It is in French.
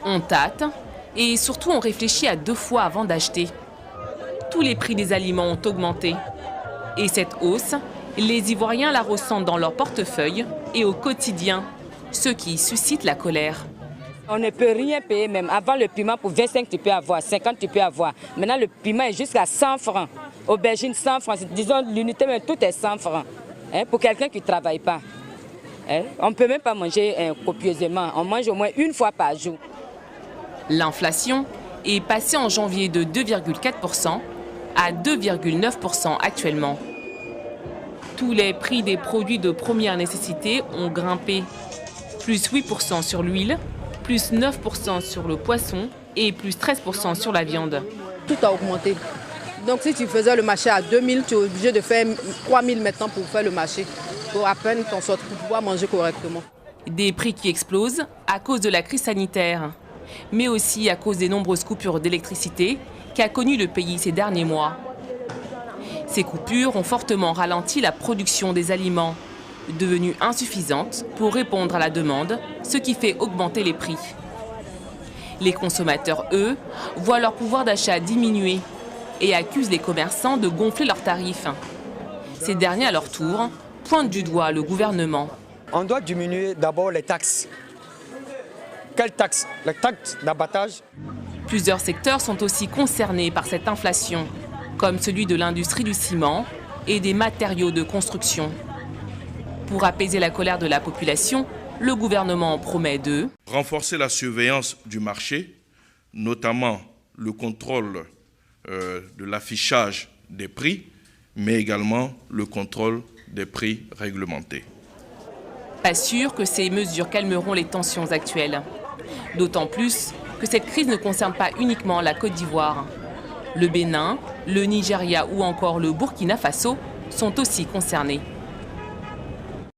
On tâte et surtout on réfléchit à 2 fois avant d'acheter. Tous les prix des aliments ont augmenté. Et cette hausse, les Ivoiriens la ressentent dans leur portefeuille et au quotidien, ce qui suscite la colère. On ne peut rien payer même. Avant le piment pour 25 tu peux avoir, 50 tu peux avoir. Maintenant le piment est jusqu'à 100 francs. Aubergine 100 francs, disons l'unité même tout est 100 francs. Pour quelqu'un qui ne travaille pas. On ne peut même pas manger copieusement, on mange au moins 1 fois par jour. L'inflation est passée en janvier de 2,4% à 2,9% actuellement. Tous les prix des produits de première nécessité ont grimpé. Plus 8% sur l'huile, plus 9% sur le poisson et plus 13% sur la viande. Tout a augmenté. Donc si tu faisais le marché à 2000, tu es obligé de faire 3000 maintenant pour faire le marché. Pour à peine t'en sortir pour pouvoir manger correctement. Des prix qui explosent à cause de la crise sanitaire, mais aussi à cause des nombreuses coupures d'électricité qu'a connu le pays ces derniers mois. Ces coupures ont fortement ralenti la production des aliments, devenue insuffisante pour répondre à la demande, ce qui fait augmenter les prix. Les consommateurs, eux, voient leur pouvoir d'achat diminuer et accusent les commerçants de gonfler leurs tarifs. Ces derniers, à leur tour, pointent du doigt le gouvernement. On doit diminuer d'abord les taxes. Quelles taxes? Les taxes d'abattage. Plusieurs secteurs sont aussi concernés par cette inflation, comme celui de l'industrie du ciment et des matériaux de construction. Pour apaiser la colère de la population, le gouvernement promet de renforcer la surveillance du marché, notamment le contrôle de l'affichage des prix, mais également le contrôle des prix réglementés. Pas sûr que ces mesures calmeront les tensions actuelles. D'autant plus que cette crise ne concerne pas uniquement la Côte d'Ivoire. Le Bénin, le Nigeria ou encore le Burkina Faso sont aussi concernés.